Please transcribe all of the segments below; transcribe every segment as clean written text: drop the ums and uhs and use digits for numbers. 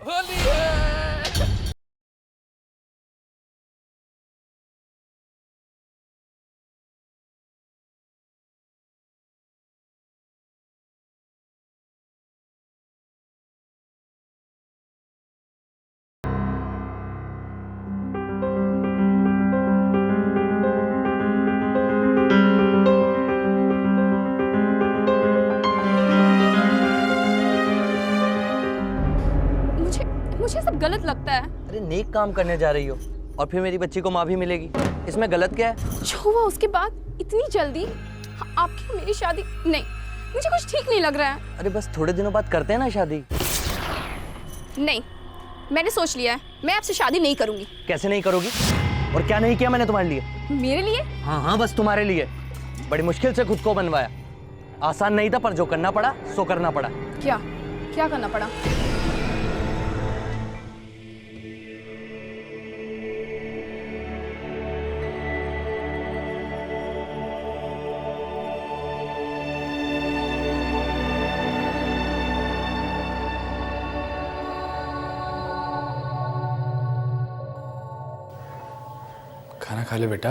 होली है। मुझे सब गलत लगता है। अरे नेक काम करने जा रही हो और फिर मेरी बच्ची को माँ भी मिलेगी, इसमें गलत क्या है? जो हुआ उसके बाद इतनी जल्दी आपकी और मेरी शादी, नहीं मुझे कुछ ठीक नहीं लग रहा है। अरे बस थोड़े दिनों बाद करते हैं ना शादी। नहीं, मैंने सोच लिया है, मैं आपसे शादी नहीं करूंगी। कैसे नहीं करोगी? और क्या नहीं किया मैंने तुम्हारे लिए? मेरे लिए? हाँ, बस तुम्हारे लिए। बड़ी मुश्किल से खुद को बनवाया, आसान नहीं था, पर जो करना पड़ा सो करना पड़ा। क्या क्या करना पड़ा? खाना खा ले बेटा।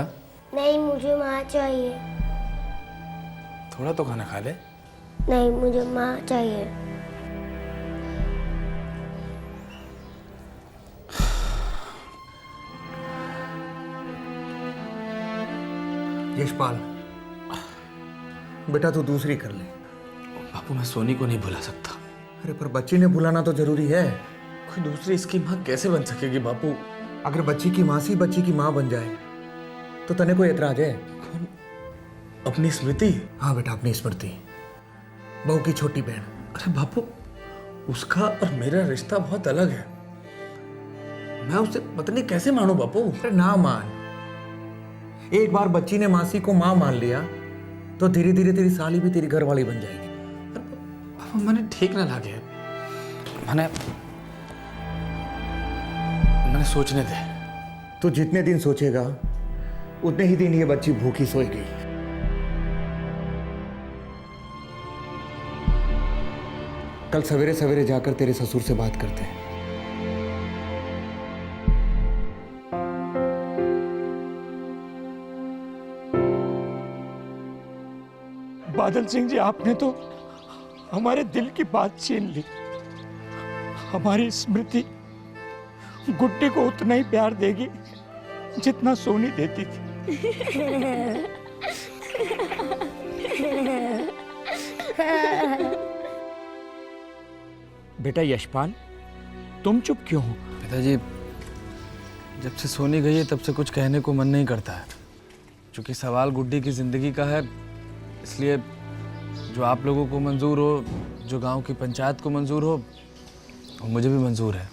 नहीं, मुझे माँ चाहिए। थोड़ा तो खाना खा ले। नहीं, मुझे माँ चाहिए। यशपाल, बेटा तू दूसरी कर ले। बापू मैं सोनी को नहीं भुला सकता। अरे पर बच्ची ने भुलाना तो जरूरी है। कोई दूसरी इसकी माँ कैसे बन सकेगी बापू? अगर बच्ची की मासी बच्ची की माँ बन जाए तो तने कोई एतराज है? अपनी स्मृति? हाँ बेटा, अपनी स्मृति, बहू की छोटी बहन। अरे बापू, उसका और मेरा रिश्ता बहुत अलग है। मैं उसे पत्नी कैसे मानूं बापू? अरे ना मान। एक बार बच्ची ने मासी को माँ मान लिया तो धीरे धीरे तेरी साली भी तेरी घरवाली बन जाएगी। बापू मैंने ठीक ना लगे, मैंने सोचने दे। तू जितने दिन सोचेगा उतने ही दिन ये बच्ची भूखी सोएगी। कल सवेरे सवेरे जाकर तेरे ससुर से बात करते हैं। बादल सिंह जी, आपने तो हमारे दिल की बात छीन ली। हमारी स्मृति गुड्डी को उतना ही प्यार देगी जितना सोनी देती थी। बेटा यशपाल, तुम चुप क्यों हो? पिताजी, जब से सोनी गई है तब से कुछ कहने को मन नहीं करता है। क्योंकि सवाल गुड्डी की जिंदगी का है, इसलिए जो आप लोगों को मंजूर हो, जो गांव की पंचायत को मंजूर हो, वो मुझे भी मंजूर है।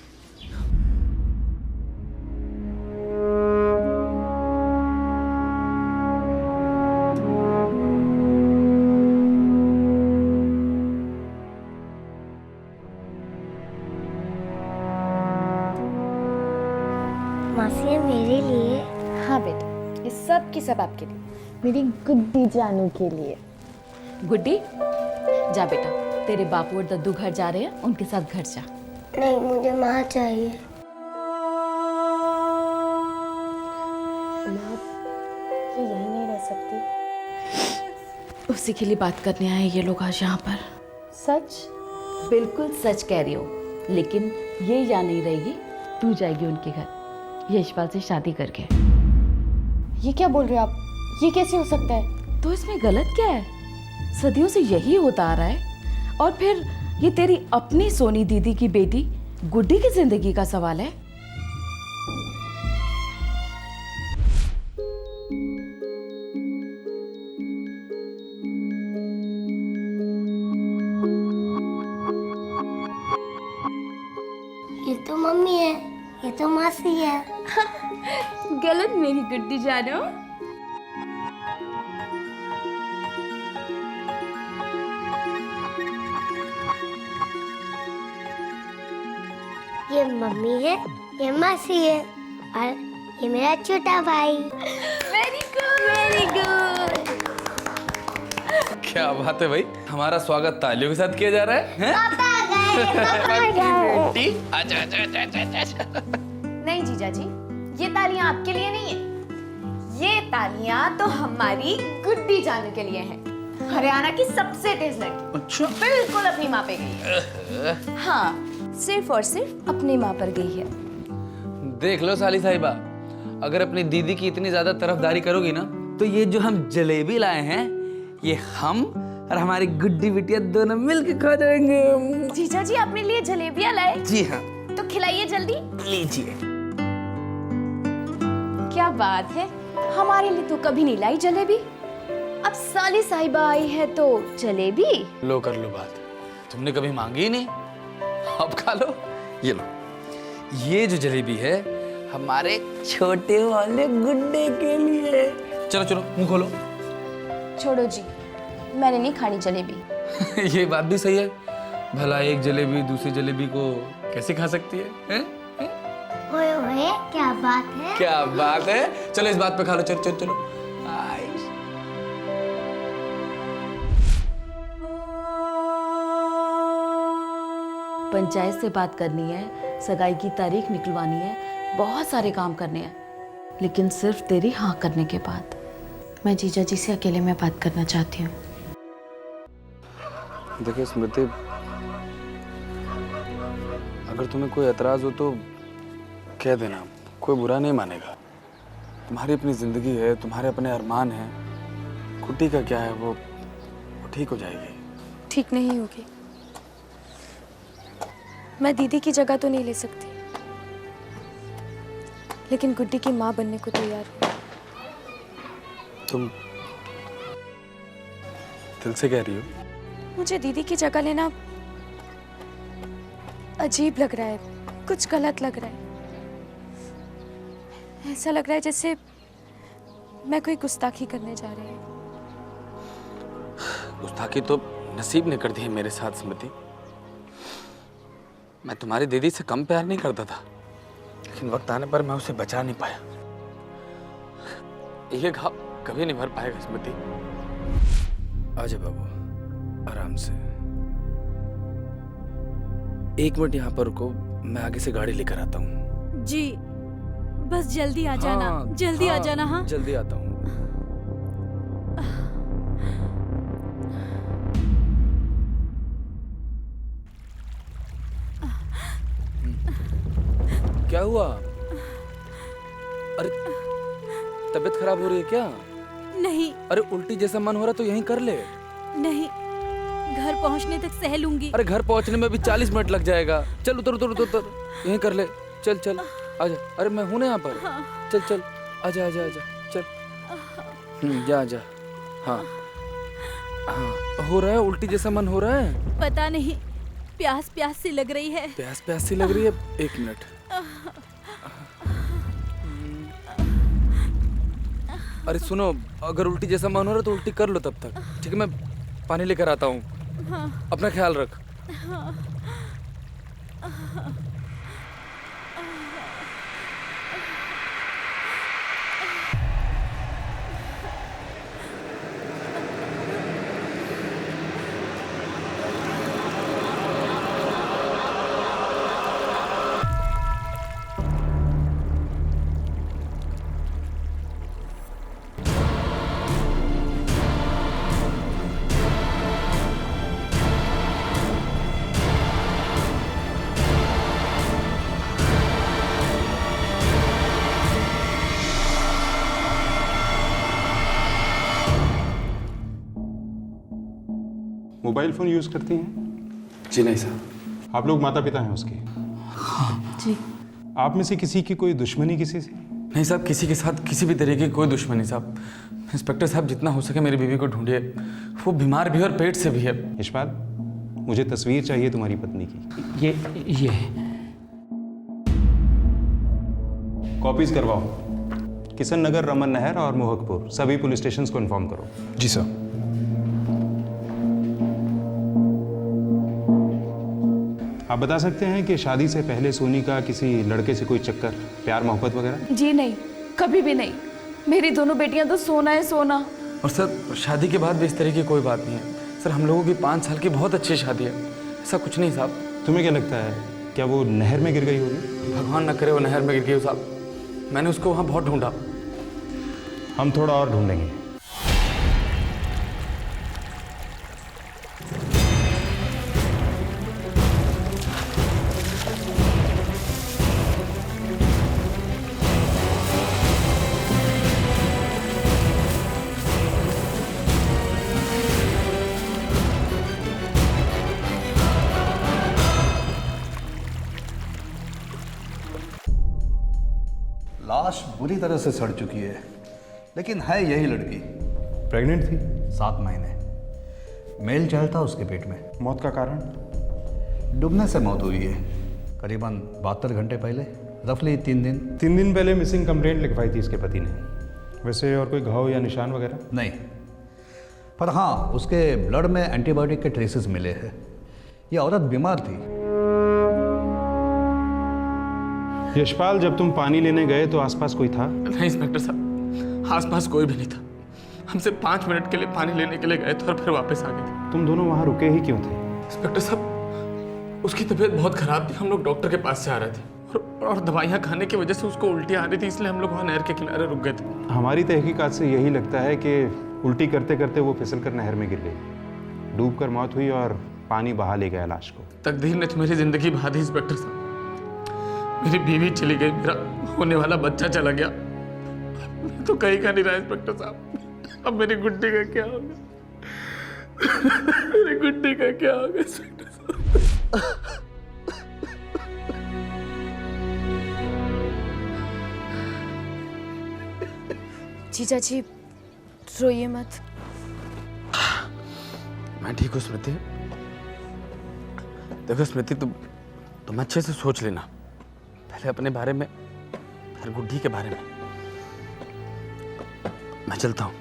मासी, ये मेरे लिए। हाँ बेटा, ये सब की सब आपके लिए, मेरी गुड्डी जानू के लिए। गुड्डी, जा बेटा, तेरे बापू और दद्दू घर जा रहे हैं, उनके साथ घर जा। नहीं, मुझे माँ चाहिए। माँ, ये यहीं नहीं रह सकती? उसी के लिए बात करने आए ये लोग आज यहाँ पर। सच? बिल्कुल सच कह रही हो, लेकिन ये यहाँ नहीं रहेगी, तू जाएगी उनके घर यशपाल से शादी करके। ये क्या बोल रहे हो आप? ये कैसे हो सकता है? तो इसमें गलत क्या है? सदियों से यही होता आ रहा है। और फिर ये तेरी अपनी सोनी दीदी की बेटी गुड्डी की जिंदगी का सवाल है। ये तो मम्मी है, ये तो मासी है। गलत मेरी गुड्डी जानो। ये मम्मी है, ये मासी है, और ये मेरा छोटा भाई। Very good, very good. क्या बात है भाई, हमारा स्वागत तालियों के साथ किया जा रहा है? पापा आ गए। बेटी आजा आजा आजा आजा आजा। नहीं जीजा जी, ये तालियां आपके लिए नहीं है, ये तालियां तो हमारी गुड्डी जानू के लिए हैं। हरियाणा की सबसे तेज लड़की, अच्छा बिल्कुल अपनी माँ पे गई है। हाँ, सिर्फ और सिर्फ अपनी माँ पर गई है। देख लो साली साहिबा, अगर अपनी दीदी की इतनी ज्यादा तरफदारी करोगी ना तो ये जो हम जलेबी लाए हैं ये हम और हमारी गुड्डी बिटिया दोनों मिलके खा जाएंगे। जीजा जी, अपने लिए जलेबियां लाए? जी हाँ, तो खिलाइए जल्दी। लीजिए। क्या बात है, हमारे लिए तो कभी नहीं लाई जलेबी, अब साली साहिबा आई है तो जलेबी। लो कर लो बात, तुमने कभी मांगी ही नहीं, अब खा लो। ये लो, ये जो जलेबी है हमारे छोटे वाले गुड्डे के लिए। चलो चलो मुंह खोलो। छोड़ो जी, मैंने नहीं खानी जलेबी। ये बात भी सही है, भला एक जलेबी दूसरी जलेबी को कैसे खा सकती है, हैं? ओए ओए, क्या बात है? क्या बात है, चलो इस बात पे खा लो। चलो चलो चलो। आइश। पंचायत से बात करनी है, सगाई की तारीख निकलवानी है, बहुत सारे काम करने हैं, लेकिन सिर्फ तेरी हाँ करने के बाद। मैं जीजा जी से अकेले में बात करना चाहती हूँ। देखिए स्मृति, अगर तुम्हें कोई एतराज हो तो कह देना, कोई बुरा नहीं मानेगा। तुम्हारी अपनी जिंदगी है, तुम्हारे अपने अरमान हैं, कुटी का क्या है, वो ठीक हो जाएगी। ठीक नहीं होगी। मैं दीदी की जगह तो नहीं ले सकती, लेकिन गुड्डी की माँ बनने को तैयार हूँ। तुम दिल से कह रही हो? मुझे दीदी की जगह लेना अजीब लग रहा है, कुछ गलत लग रहा है। ऐसा लग रहा है जैसे मैं कोई गुस्ताखी करने जा रही हूँ। गुस्ताखी तो नसीब ने कर दी है मेरे साथ स्मृति। मैं तुम्हारी दीदी से कम प्यार नहीं करता था, लेकिन वक्त आने पर मैं उसे बचा नहीं पाया। ये घाव कभी नहीं भर पाएगा स्मृति। आजा बाबू, आराम से। 1 मिनट यहाँ पर रुको, मैं आगे से गाड़ी लेकर आता हूँ। जी, बस जल्दी आ जाना, जल्दी आ जाना। हाँ, जल्दी आता हूँ। क्या हुआ? अरे तबीयत खराब हो रही है क्या? नहीं। अरे उल्टी जैसा मन हो रहा तो यहीं कर ले। नहीं, घर पहुंचने तक सह लूंगी। अरे घर पहुंचने में भी 40 मिनट लग जाएगा। चल उतर उतर उतर उतर, यहीं कर ले। चल चल आजा। अरे मैं हूं ना यहाँ पर। चल चल आजा आजा आजा चल। जा जा। हाँ हाँ, हो रहा है उल्टी जैसा मन हो रहा है। पता नहीं, प्यास प्यास सी लग रही है। प्यास प्यास सी लग रही है। 1 मिनट। अरे सुनो, अगर उल्टी जैसा मन हो रहा है तो उल्टी कर लो तब तक, ठीक है? मैं पानी लेकर आता हूँ। अपना ख्याल रख। मोबाइल फ़ोन यूज़ करती हैं? जी नहीं साहब। आप लोग माता पिता हैं उसके? हाँ जी। आप में से किसी की कोई दुश्मनी किसी से? नहीं साहब, किसी के साथ किसी भी तरीके की कोई दुश्मनी साहब। इंस्पेक्टर साहब, जितना हो सके मेरी बीवी को ढूंढिए, वो बीमार भी है और पेट से भी है। यशपाल, मुझे तस्वीर चाहिए तुम्हारी पत्नी की। ये कॉपीज करवाओ। किशन नगर, रमन नहर और मोहकपुर सभी पुलिस स्टेशन को इन्फॉर्म करो। जी सर। आप बता सकते हैं कि शादी से पहले सोनी का किसी लड़के से कोई चक्कर, प्यार मोहब्बत वगैरह? जी नहीं, कभी भी नहीं। मेरी दोनों बेटियां तो सोना है सोना। और सर शादी के बाद भी इस तरह की कोई बात नहीं है सर। हम लोगों की 5 साल की बहुत अच्छी शादी है, ऐसा कुछ नहीं साहब। तुम्हें क्या लगता है, क्या वो नहर में गिर गई होगी? भगवान न करे वो नहर में गिर गई हो साहब। मैंने उसको वहाँ बहुत ढूंढा। हम थोड़ा और ढूंढेंगे। लाश बुरी तरह से सड़ चुकी है, लेकिन है यही लड़की। प्रेग्नेंट थी? 7 महीने। मेल चाइल्ड था उसके पेट में। मौत का कारण? डूबने से मौत हुई है, करीबन 72 घंटे पहले, रफली 3 दिन। 3 दिन पहले मिसिंग कंप्लेंट लिखवाई थी इसके पति ने। वैसे और कोई घाव या निशान वगैरह? नहीं, पर हाँ उसके ब्लड में एंटीबायोटिक के ट्रेसेस मिले हैं। ये औरत बीमार थी। यशपाल, जब तुम पानी लेने गए तो आसपास कोई था? नहीं इंस्पेक्टर साहब, आसपास कोई भी नहीं था। हम सिर्फ 5 मिनट के लिए पानी लेने के लिए गए थे और फिर वापस आ गए थे। तुम दोनों वहाँ रुके ही क्यों थे? इंस्पेक्टर साहब, उसकी तबीयत बहुत खराब थी। हम लोग डॉक्टर के पास से आ रहे थे और दवाइयाँ खाने की वजह से उसको उल्टी आ रही थी, इसलिए हम लोग वहाँ नहर के किनारे रुक गए थे। हमारी तहकीकात से यही लगता है कि उल्टी करते करते वो फिसल कर नहर में गिर गई, डूब कर मौत हुई और पानी बहा ले गया लाश को। तकदीर ने तो मेरी जिंदगी बहा दी इंस्पेक्टर साहब। मेरी बीवी चली गई, मेरा होने वाला बच्चा चला गया, मैं तो कहीं का नहीं रहा इंस्पेक्टर साहब। अब मेरी गुड्डी का क्या होगा? मेरी गुड्डी का क्या होगा इंस्पेक्टर साहब? जीजा जी रोइए मत। मैं ठीक हूँ स्मृति। देखो स्मृति, तुम अच्छे से सोच लेना, पहले अपने बारे में फिर गुड्डी के बारे में। मैं चलता हूँ।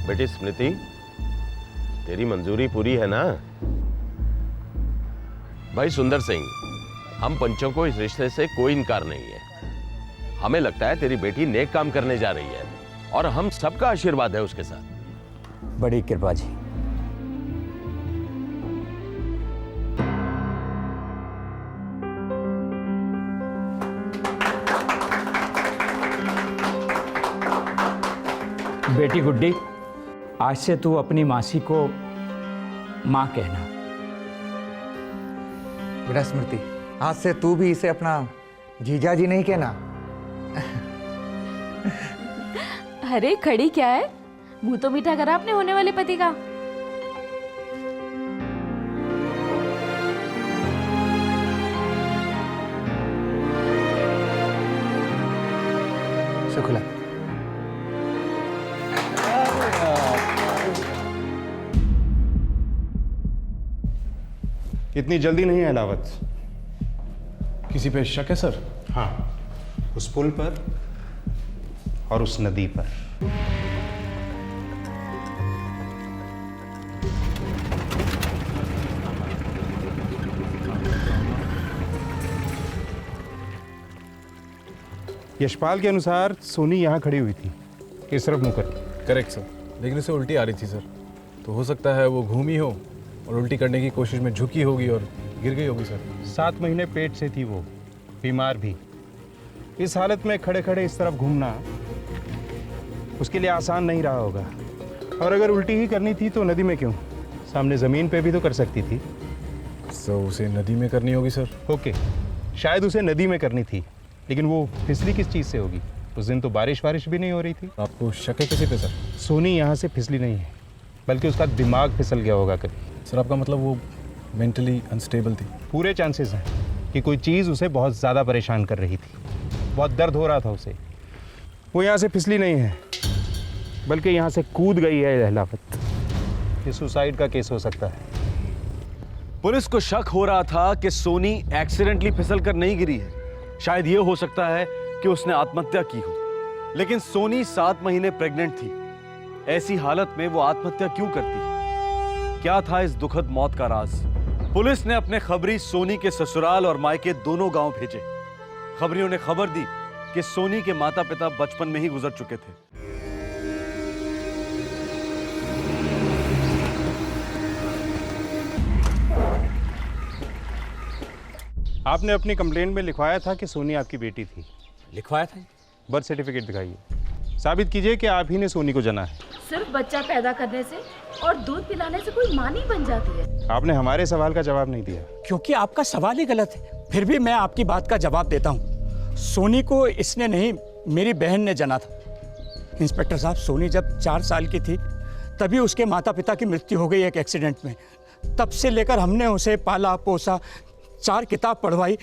बेटी स्मृति, तेरी मंजूरी पूरी है ना? भाई सुंदर सिंह, हम पंचों को इस रिश्ते से कोई इनकार नहीं है। हमें लगता है तेरी बेटी नेक काम करने जा रही है और हम सबका आशीर्वाद है उसके साथ। बड़ी कृपा जी। बेटी गुड्डी, आज से तू अपनी मासी को माँ कहना। बेटा स्मृति, आज से तू भी इसे अपना जीजा जी नहीं कहना। अरे खड़ी क्या है, मुंह तो मीठा करा अपने होने वाले पति का। शुक्ला। इतनी जल्दी नहीं है अलावत। किसी पे शक है सर? हाँ, उस पुल पर और उस नदी पर। यशपाल के अनुसार सोनी यहाँ खड़ी हुई थी, इस तरफ मुंह कर। करेक्ट सर, लेकिन उसे उल्टी आ रही थी सर, तो हो सकता है वो घूमी हो और उल्टी करने की कोशिश में झुकी होगी और गिर गई होगी सर। 7 महीने पेट से थी वो, बीमार भी। इस हालत में खड़े खड़े इस तरफ घूमना उसके लिए आसान नहीं रहा होगा। और अगर उल्टी ही करनी थी तो नदी में क्यों, सामने ज़मीन पे भी तो कर सकती थी। तो उसे नदी में करनी होगी सर। ओके, शायद उसे नदी में करनी थी, लेकिन वो फिसली किस चीज़ से होगी? उस दिन तो बारिश भी नहीं हो रही थी। आपको शक है किसी पे सर? सोनी यहाँ से फिसली नहीं है, बल्कि उसका दिमाग फिसल गया होगा कभी। सर आपका मतलब वो मेंटली अनस्टेबल थी? पूरे चांसेस हैं कि कोई चीज़ उसे बहुत ज़्यादा परेशान कर रही थी, बहुत दर्द हो रहा था उसे। वो यहाँ से फिसली नहीं है, बल्कि यहाँ से कूद गई है लहलावत। ये सुसाइड का केस हो सकता है। पुलिस को शक हो रहा था कि सोनी एक्सीडेंटली फिसल कर नहीं गिरी है। शायद ये हो सकता है कि उसने आत्महत्या की हो, लेकिन सोनी 7 महीने प्रेग्नेंट थी। ऐसी हालत में वो आत्महत्या क्यों करती? क्या था इस दुखद मौत का राज? पुलिस ने अपने खबरी सोनी के ससुराल और मायके दोनों गांव भेजे। खबरियों ने खबर दी कि सोनी के माता पिता बचपन में ही गुजर चुके थे। आपने अपनी कंप्लेंट में लिखवाया था कि सोनी आपकी बेटी थी। लिखवाया था? बर्थ सर्टिफिकेट दिखाइए, साबित कीजिए कि आप ही ने सोनी को जना है। सिर्फ बच्चा पैदा करने से और दूध पिलाने से कोई मां नहीं बन जाती है। आपने हमारे सवाल का जवाब नहीं दिया। क्योंकि आपका सवाल ही गलत है। फिर भी मैं आपकी बात का जवाब देता हूँ। सोनी को इसने नहीं, मेरी बहन ने जना था। इंस्पेक्टर साहब, सोनी जब 4 साल की थी तभी उसके माता पिता की मृत्यु हो गई एक एक्सीडेंट में। तब से लेकर हमने उसे पाला पोसा, 4 किताब पढ़वाई,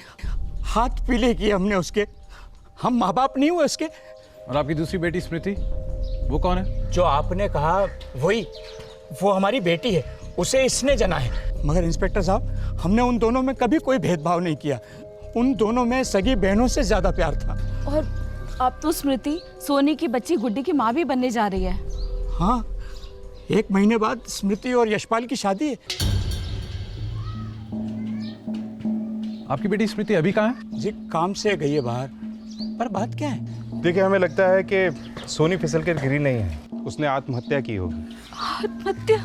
हाथ पीले किए हमने उसके। हम माँ बाप नहीं हुए उसके। और आपकी दूसरी बेटी स्मृति, वो कौन है? जो आपने कहा वही, वो हमारी बेटी है, उसे इसने जना है। मगर इंस्पेक्टर साहब, हमने उन दोनों में कभी कोई भेदभाव नहीं किया। उन दोनों में सगी बहनों से ज्यादा प्यार था। और अब तो स्मृति सोनी की बच्ची गुड्डी की माँ भी बनने जा रही है। हाँ, 1 महीने बाद स्मृति और यशपाल की शादी है। आपकी बेटी स्मृति अभी कहाँ है? जी काम से गई है बाहर। पर बात क्या है? देखिए, हमें लगता है कि सोनी फिसल कर गिरी नहीं है, उसने आत्महत्या की होगी। आत्महत्या?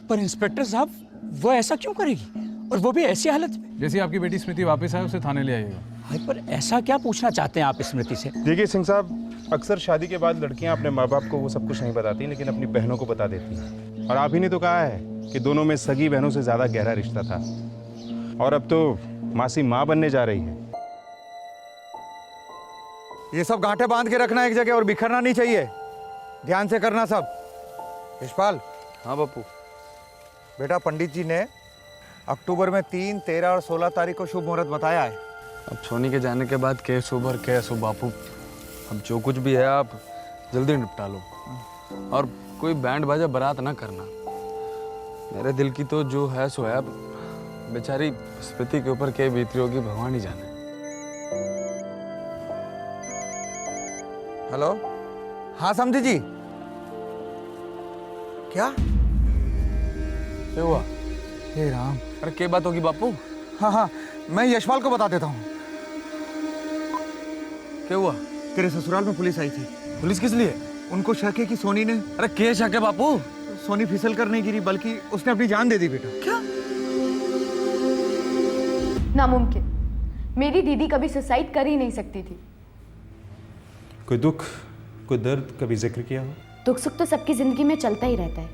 पर इंस्पेक्टर साहब, वो ऐसा क्यों करेगी, और वो भी ऐसी हालत में? जैसे आपकी बेटी स्मृति वापस आए उसे थाने ले आइएगा। पर ऐसा क्या पूछना चाहते हैं आप स्मृति से? देखिए सिंह साहब, अक्सर शादी के बाद लड़कियां अपने माँ बाप को वो सब कुछ नहीं बताती, लेकिन अपनी बहनों को बता देती हैं। और आप ही ने तो कहा है कि दोनों में सगी बहनों से ज़्यादा गहरा रिश्ता था। और अब तो मासी माँ बनने जा रही है। ये सब गांठें बांध के रखना एक जगह और बिखरना नहीं चाहिए। ध्यान से करना सब। यशपाल। हाँ बापू। बेटा, पंडित जी ने अक्टूबर में 3, 13 और 16 तारीख को शुभ मुहूर्त बताया है। अब सोनी के जाने के बाद के शुभ और के अशुभ बापू, अब जो कुछ भी है आप जल्दी निपटा लो। और कोई बैंड बाजा बारात ना करना। मेरे दिल की तो जो है सो है। बेचारी स्मृति के ऊपर क्या बीत रही होगी भगवान ही जाने। हेलो, हाँ समझी जी। क्या हुआ? हे राम। अरे क्या बात होगी बापू? हाँ, मैं यशपाल को बता देता हूँ। क्या हुआ? तेरे ससुराल में पुलिस आई थी। पुलिस किस लिए? उनको शक है कि सोनी ने। अरे क्या शक है बापू? सोनी फिसल कर नहीं गिरी, बल्कि उसने अपनी जान दे दी बेटा। क्या? नामुमकिन। मेरी दीदी कभी सुसाइड कर ही नहीं सकती थी। कोई दुख, कोई दर्द कभी जिक्र किया हो? दुख सुख तो सबकी जिंदगी में चलता ही रहता है,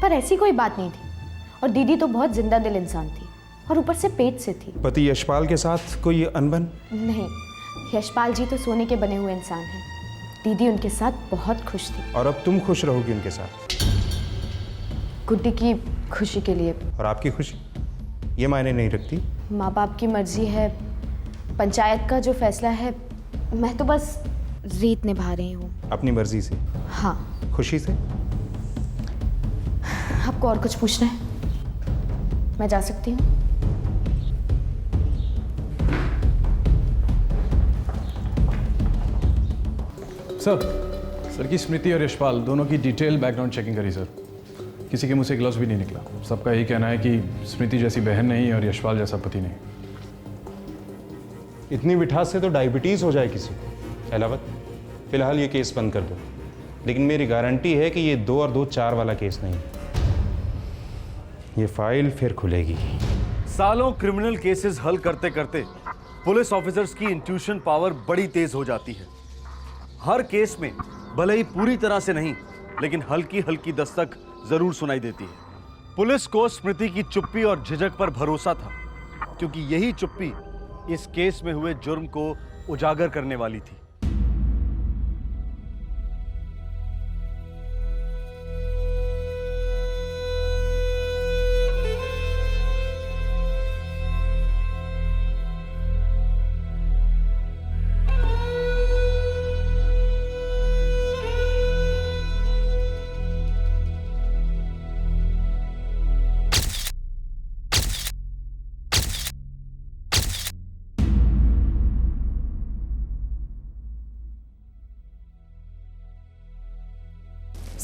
पर ऐसी कोई बात नहीं थी। और दीदी तो बहुत जिंदा दिल इंसान थी, और ऊपर से पेट से थी। पति यशपाल के साथ कोई अनबन? नहीं, यशपाल जी तो सोने के बने हुए इंसान हैं। दीदी उनके साथ बहुत खुश थी। और अब तुम खुश रहोगी उनके साथ? गुड्डी की खुशी के लिए। और आपकी खुशी ये मायने नहीं रखती? माँ बाप की मर्जी है, पंचायत का जो फैसला है, मैं तो बस रीत निभा रही हूँ। अपनी मर्जी से? हाँ। खुशी से? आपको और कुछ पूछना है? मैं जा सकती हूँ? सर की स्मृति और यशपाल दोनों की डिटेल बैकग्राउंड चेकिंग करी सर। किसी के मुंह से एक लफ्ज़ भी नहीं निकला। सबका यही कहना है कि स्मृति जैसी बहन नहीं और यशपाल जैसा पति नहीं। इतनी मिठास से तो डायबिटीज हो जाए किसी को। अलावत, फिलहाल ये केस बंद कर दो, लेकिन मेरी गारंटी है कि ये 2 और 2 4 वाला केस नहीं है। ये फाइल फिर खुलेगी। सालों क्रिमिनल केसेस हल करते करते पुलिस ऑफिसर्स की इंट्यूशन पावर बड़ी तेज हो जाती है। हर केस में भले ही पूरी तरह से नहीं, लेकिन हल्की हल्की दस्तक जरूर सुनाई देती है। पुलिस को स्मृति की चुप्पी और झिझक पर भरोसा था, क्योंकि यही चुप्पी इस केस में हुए जुर्म को उजागर करने वाली थी।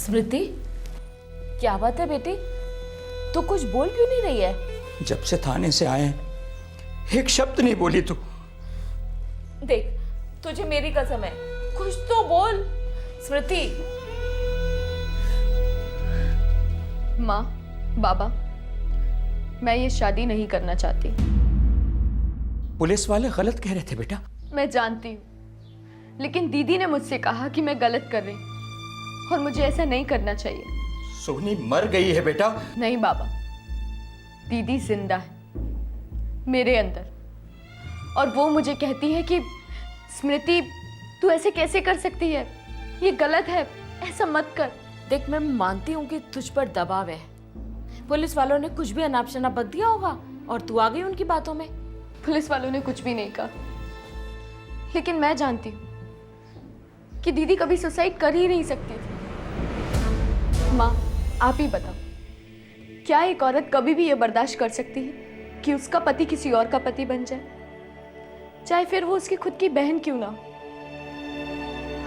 स्मृति, क्या बात है बेटी? तू कुछ बोल क्यों नहीं रही है? जब से थाने से आए एक शब्द नहीं बोली तू। देख, तुझे मेरी कसम है, कुछ तो बोल। स्मृति। माँ, बाबा, मैं ये शादी नहीं करना चाहती। पुलिस वाले गलत कह रहे थे बेटा। मैं जानती हूँ, लेकिन दीदी ने मुझसे कहा कि मैं गलत कर रही हूँ और मुझे ऐसा नहीं करना चाहिए। सोनी मर गई है बेटा। नहीं बाबा, दीदी जिंदा है मेरे अंदर, और वो मुझे कहती है कि स्मृति, तू ऐसे कैसे कर सकती है, ये गलत है, ऐसा मत कर। देख, मैं मानती हूँ कि तुझ पर दबाव है। पुलिस वालों ने कुछ भी अनाप शनाप बक दिया होगा और तू आ गई उनकी बातों में। पुलिस वालों ने कुछ भी नहीं कहा, लेकिन मैं जानती हूँ कि दीदी कभी सुसाइड कर ही नहीं सकती थी। माँ, आप ही बताओ, क्या एक औरत कभी भी ये बर्दाश्त कर सकती है कि उसका पति किसी और का पति बन जाए, चाहे फिर वो उसकी खुद की बहन क्यों ना हो?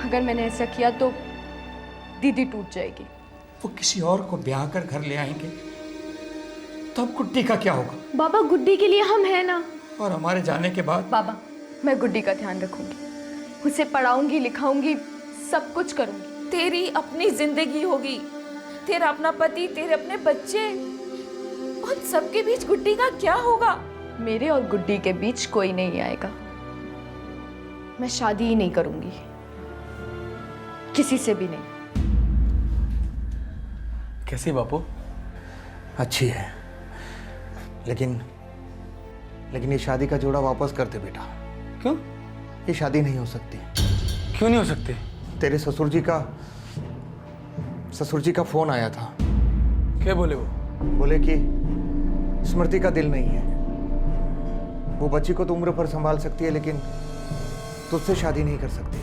अगर मैंने ऐसा किया तो दीदी टूट जाएगी। वो किसी और को ब्याह कर घर ले आएंगे, तब गुड्डी का क्या होगा? बाबा, गुड्डी के लिए हम हैं ना। और हमारे जाने के बाद? बाबा, मैं गुड्डी का ध्यान रखूंगी, उसे पढ़ाऊंगी, लिखाऊंगी, सब कुछ करूंगी। तेरी अपनी जिंदगी होगी, तेरा अपना पति, तेरे अपने बच्चे, उन सबके बीच गुड्डी का क्या होगा? मेरे और गुड्डी के बीच कोई नहीं आएगा। मैं शादी ही नहीं करूंगी, किसी से भी नहीं। कैसी बापू? अच्छी है, लेकिन ये शादी का जोड़ा वापस कर दे बेटा। क्यों? ये शादी नहीं हो सकती। क्यों नहीं हो सकती? तेरे ससुर जी का फोन आया था। क्या बोले वो? बोले कि स्मृति का दिल नहीं है, वो बच्ची को तो उम्र भर संभाल सकती है, लेकिन तुझसे शादी नहीं कर सकती।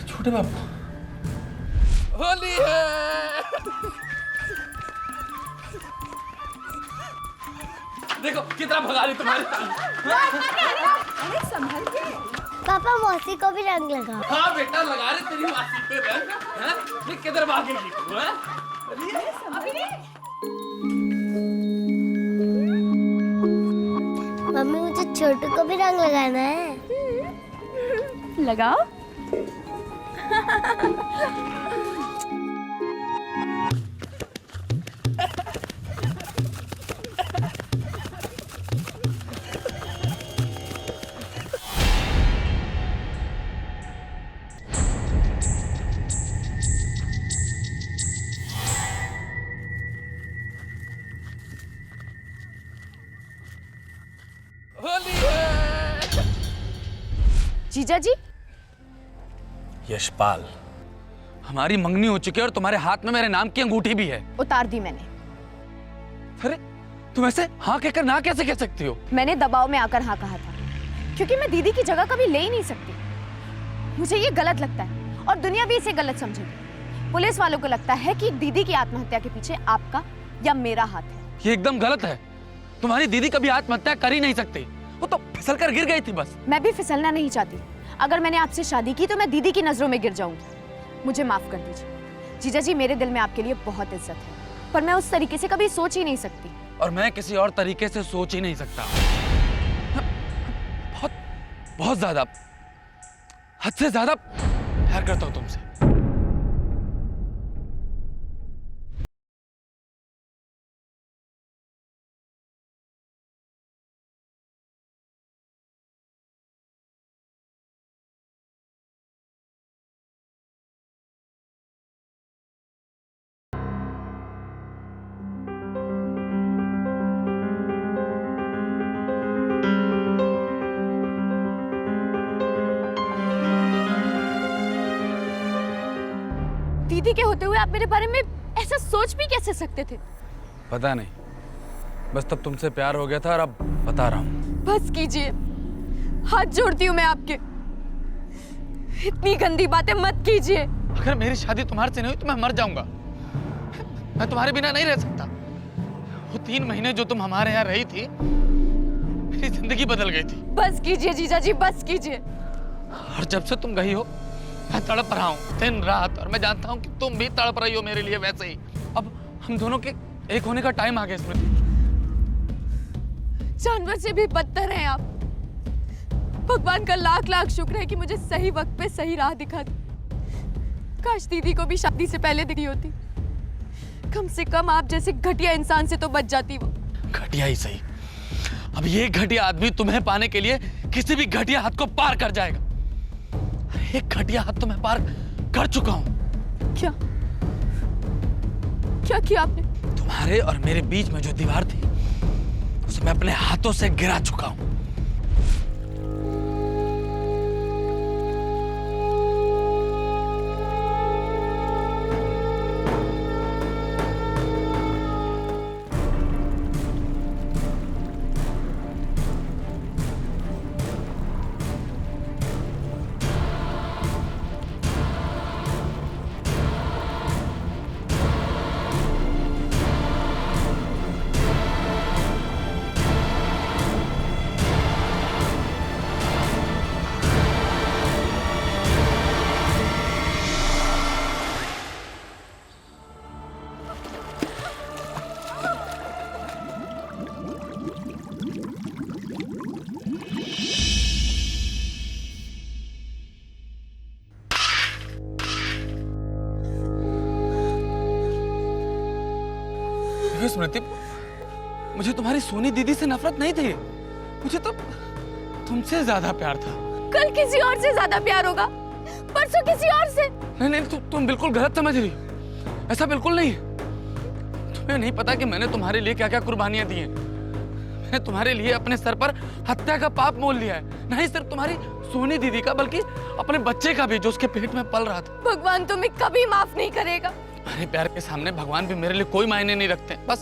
छोटे बापू, होली है। देखो कितना भगा रही तुम्हारे अरे संभल के। पापा, मौसी को भी रंग लगा। हाँ बेटा, लगा रहे तेरी मासी पे रंग। हैं? ये किधर भागेगी तू? हैं? मम्मी, मुझे छोटू को भी रंग लगाना है। लगाओ। जीजा जी। यशपाल, हमारी मंगनी हो चुकी है और तुम्हारे हाथ में मेरे नाम की अंगूठी भी है। उतार दी मैंने। अरे तुम ऐसे हाँ कहकर ना कैसे कह सकती हो? मैंने दबाव में आकर हाँ कहा था, क्योंकि मैं दीदी की जगह कभी ले ही नहीं सकती। मुझे ये गलत लगता है और दुनिया भी इसे गलत समझेगी। पुलिस वालों को लगता है कि दीदी की आत्महत्या के पीछे आपका या मेरा हाथ है। ये एकदम गलत है। तुम्हारी दीदी कभी आत्महत्या कर ही नहीं सकती, वो तो फिसल कर गिर गई थी बस। मैं भी फिसलना नहीं चाहती। अगर मैंने आपसे शादी की तो मैं दीदी की नजरों में गिर जाऊंगी। मुझे माफ कर दीजिए जीजा जी, मेरे दिल में आपके लिए बहुत इज्जत है, पर मैं उस तरीके से कभी सोच ही नहीं सकती। और मैं किसी और तरीके से सोच ही नहीं सकता। बहुत बहुत ज्यादा, हद से ज्यादा प्यार करता हूं तुमसे। दीदी के होते हुए आप मेरे बारे में ऐसा सोच भी कैसे सकते थे? पता नहीं, बस तब तुमसे प्यार हो गया था और अब बता रहा हूँ। बस कीजिए, हाथ जोड़ती हूँ मैं आपके, इतनी गंदी बातें मत कीजिए। अगर मेरी शादी तुम्हारे से नहीं हुई तो मैं मर जाऊंगा। मैं तुम्हारे बिना नहीं रह सकता। वो 3 महीने जो तुम हमारे यहाँ रही थी, मेरी जिंदगी बदल गई थी। बस कीजिए जीजा जी, बस कीजिए। और जब से तुम गई हो, मैं तड़प रहा हूँ दिन रात, और मैं जानता हूँ कि तुम भी तड़प रही हो मेरे लिए वैसे ही। अब हम दोनों के एक होने का टाइम आ गया स्मृति। जानवर से भी बदतर हैं आप। भगवान का लाख लाख शुक्र है कि मुझे सही वक्त पे सही राह दिखा दी। काश दीदी को भी शादी से पहले दिखी होती। कम से कम आप जैसे घटिया इंसान से तो बच जाती वो। घटिया ही सही, अब ये घटिया आदमी तुम्हें पाने के लिए किसी भी घटिया हद को पार कर जाएगा। एक घटिया हद तो मैं पार कर चुका हूं। क्या क्या किया आपने? तुम्हारे और मेरे बीच में जो दीवार थी उसे मैं अपने हाथों से गिरा चुका हूं। स्मृति, मुझे तुम्हारी सोनी दीदी से नफरत नहीं थी, मुझे तो तुमसे ज्यादा प्यार था। कल किसी और से ज्यादा प्यार होगा, परसों किसी और से। नहीं, तुम बिल्कुल गलत समझ रही, ऐसा बिल्कुल नहीं। तुम्हें नहीं पता कि मैंने तुम्हारे लिए क्या क्या कुर्बानियां दी हैं। मैंने तुम्हारे लिए अपने सर पर हत्या का पाप मोल लिया है, नहीं सिर्फ तुम्हारी सोनी दीदी का बल्कि अपने बच्चे का भी, जो उसके पेट में पल रहा था। भगवान तुम्हें कभी माफ नहीं करेगा। अरे प्यार के सामने भगवान भी मेरे लिए कोई मायने नहीं रखते। बस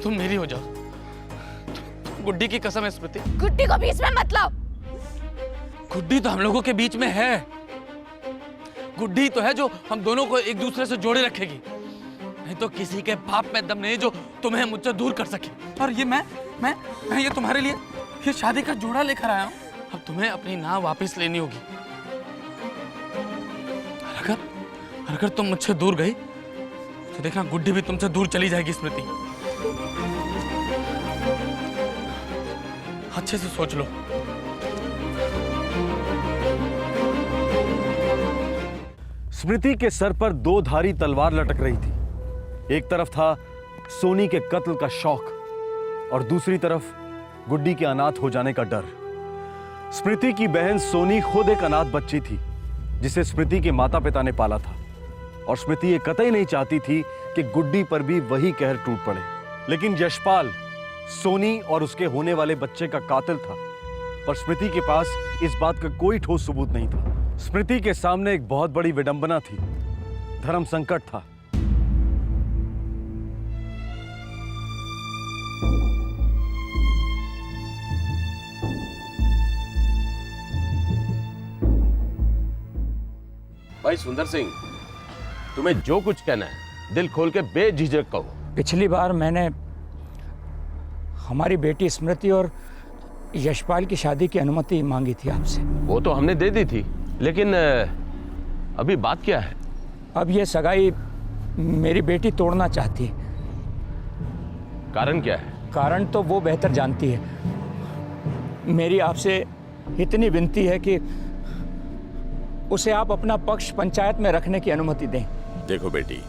तुम मेरी हो जाओ। तुम गुड्डी की कसम है स्मृति। गुड्डी को बीच में मत लाओ। गुड्डी तो हम लोगों के बीच में है। गुड्डी तो है जो हम दोनों को एक दूसरे से जोड़े रखेगी, नहीं तो किसी के पाप में दम नहीं जो तुम्हें मुझसे दूर कर सके। और ये मैं ये तुम्हारे लिए ये शादी का जोड़ा लेकर आया हूँ। अब तुम्हें अपनी नाव वापस लेनी होगी। अगर तुम मुझसे दूर गई तो देखना गुड्डी भी तुमसे दूर चली जाएगी स्मृति। अच्छे से सोच लो। स्मृति के सर पर दो धारी तलवार लटक रही थी। एक तरफ था सोनी के कत्ल का शौक और दूसरी तरफ गुड्डी के अनाथ हो जाने का डर। स्मृति की बहन सोनी खुद एक अनाथ बच्ची थी जिसे स्मृति के माता पिता ने पाला था, और स्मृति ये कतई नहीं चाहती थी कि गुड्डी पर भी वही कहर टूट पड़े। लेकिन यशपाल सोनी और उसके होने वाले बच्चे का कातिल था, पर स्मृति के पास इस बात का कोई ठोस सबूत नहीं था। स्मृति के सामने एक बहुत बड़ी विडंबना थी, धर्म संकट था। भाई सुंदर सिंह, तुम्हें जो कुछ कहना है दिल खोल के बेझिझक कहो। पिछली बार मैंने हमारी बेटी स्मृति और यशपाल की शादी की अनुमति मांगी थी आपसे। वो तो हमने दे दी थी, लेकिन अभी बात क्या है? अब ये सगाई मेरी बेटी तोड़ना चाहती है। कारण क्या है? कारण तो वो बेहतर जानती है। मेरी आपसे इतनी विनती है कि उसे आप अपना पक्ष पंचायत में रखने की अनुमति दें। देखो बेटी,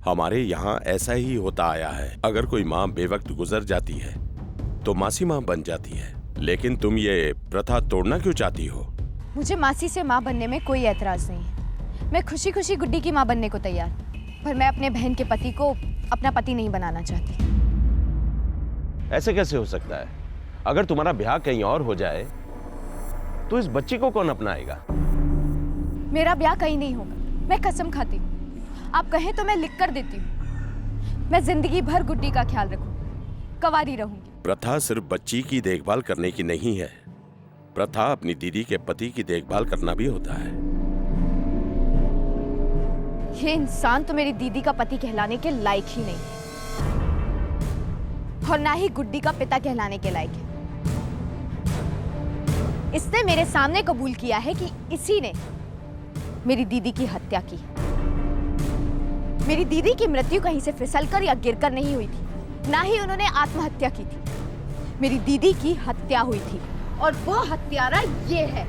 हमारे यहाँ ऐसा ही होता आया है। अगर कोई माँ बेवक्त गुजर जाती है तो मासी माँ बन जाती है, लेकिन तुम ये प्रथा तोड़ना क्यों चाहती हो? मुझे मासी से माँ बनने में कोई एतराज नहीं है। मैं खुशी खुशी गुड्डी की माँ बनने को तैयार, पर मैं अपने बहन के पति को अपना पति नहीं बनाना चाहती। ऐसे कैसे हो सकता है? अगर तुम्हारा ब्याह कहीं और हो जाए तो इस बच्ची को कौन अपनाएगा? मेरा ब्याह कहीं नहीं होगा, मैं कसम खाती हूँ। आप कहें तो मैं लिख कर देती हूँ। मैं जिंदगी भर गुड्डी का ख्याल रखूंगी, कंवारी रहूंगी। प्रथा सिर्फ बच्ची की देखभाल करने की नहीं है, प्रथा अपनी दीदी के पति की देखभाल करना भी होता है। ये इंसान तो मेरी दीदी का पति कहलाने के लायक ही नहीं, और ना ही गुड्डी का पिता कहलाने के लायक है। इसने मेरे सामने कबूल किया है कि इसी ने मेरी दीदी की हत्या की। मेरी दीदी की मृत्यु कहीं से फिसलकर या गिरकर नहीं हुई थी, ना ही उन्होंने आत्महत्या की थी। मेरी दीदी की हत्या हुई थी और वो हत्यारा ये है।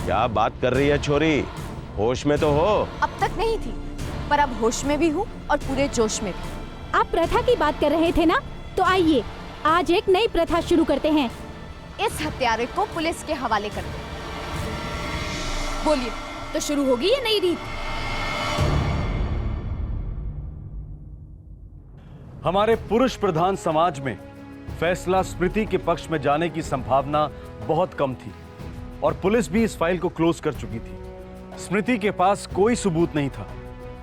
क्या बात कर रही है छोरी? होश में तो हो? अब तक नहीं थी, पर अब होश में भी हूँ और पूरे जोश में भी। आप प्रथा की बात कर रहे थे ना, तो आइए आज एक नई प्रथा शुरू करते हैं। इस हत्यारे को पुलिस के हवाले करते हैं। बोलिए, तो शुरू होगी ये नई रीत? हमारे पुरुष प्रधान समाज में फैसला स्मृति के पक्ष में जाने की संभावना बहुत कम थी और पुलिस भी इस फाइल को क्लोज कर चुकी थी। स्मृति के पास कोई सबूत नहीं था,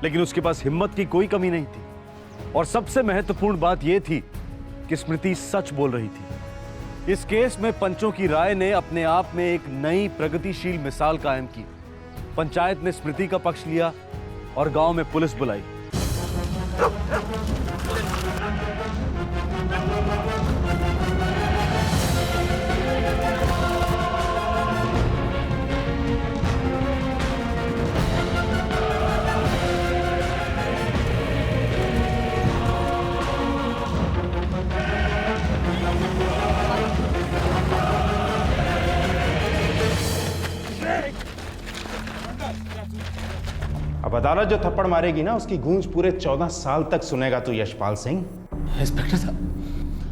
लेकिन उसके पास हिम्मत की कोई कमी नहीं थी। और सबसे महत्वपूर्ण बात यह थी कि स्मृति सच बोल रही थी। इस केस में पंचों की राय ने अपने आप में एक नई प्रगतिशील मिसाल कायम की। पंचायत ने स्मृति का पक्ष लिया और गांव में पुलिस बुलाई। अब अदालत जो थप्पड़ मारेगी ना, उसकी गूंज पूरे 14 साल तक सुनेगा तू यशपाल सिंह। इंस्पेक्टर साहब,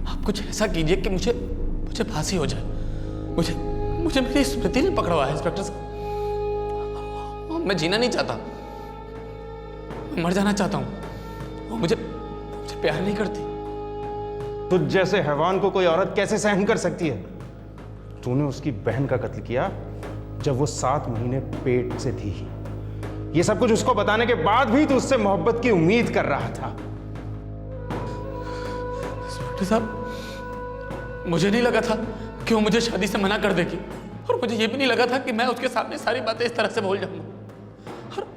आप कुछ ऐसा कीजिए कि मुझे फांसी हो जाए। मुझे मेरी स्मृति ने पकड़ा हुआ है इंस्पेक्टर साहब। मैं जीना नहीं चाहता, मैं मर जाना चाहता हूँ। वो मुझे प्यार नहीं करती। तुझ जैसे हैवान को कोई औरत कैसे सहन कर सकती है? तूने उसकी बहन का कत्ल किया जब वो 7 महीने पेट से थी। ये सब कुछ उसको बताने के बाद भी तू उससे मोहब्बत की उम्मीद कर रहा था। इंस्पेक्टर साहब, मुझे नहीं लगा था कि वो मुझे शादी से मना कर देगी, और मुझे ये भी नहीं लगा था कि मैं उसके सामने सारी बातें इस तरह से बोल जाऊंगा।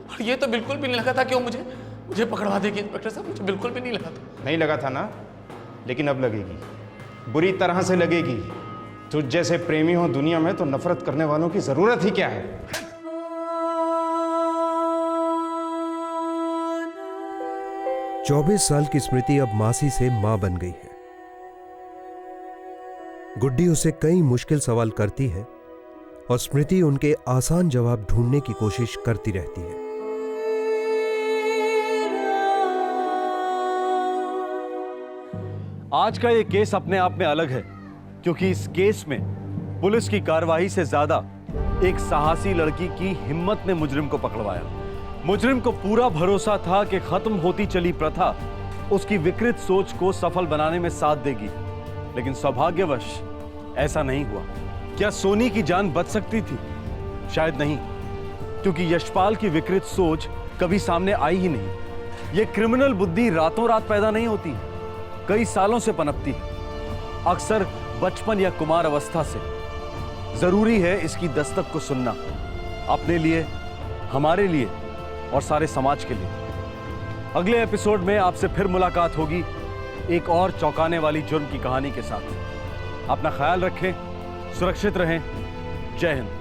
और ये तो बिल्कुल भी नहीं लगा था कि वो मुझे पकड़वा देगी। इंस्पेक्टर साहब, मुझे बिल्कुल भी नहीं लगा था। नहीं लगा था ना, लेकिन अब लगेगी, बुरी तरह से लगेगी। तुझ जैसे प्रेमी हो दुनिया में तो नफरत करने वालों की जरूरत ही क्या है? 24 साल की स्मृति अब मासी से मां बन गई है। गुड्डी उसे कई मुश्किल सवाल करती है और स्मृति उनके आसान जवाब ढूंढने की कोशिश करती रहती है। आज का ये केस अपने आप में अलग है, क्योंकि इस केस में पुलिस की कार्रवाई से ज्यादा एक साहसी लड़की की हिम्मत ने मुजरिम को पकड़वाया। मुजरिम को पूरा भरोसा था कि खत्म होती चली प्रथा उसकी विकृत सोच को सफल बनाने में साथ देगी, लेकिन सौभाग्यवश ऐसा नहीं हुआ। क्या सोनी की जान बच सकती थी? शायद नहीं, क्योंकि यशपाल की विकृत सोच कभी सामने आई ही नहीं। यह क्रिमिनल बुद्धि रातों रात पैदा नहीं होती, कई सालों से पनपती है, अक्सर बचपन या कुमार अवस्था से। जरूरी है इसकी दस्तक को सुनना, अपने लिए, हमारे लिए और सारे समाज के लिए। अगले एपिसोड में आपसे फिर मुलाकात होगी एक और चौंकाने वाली जुर्म की कहानी के साथ। अपना ख्याल रखें, सुरक्षित रहें। जय हिंद।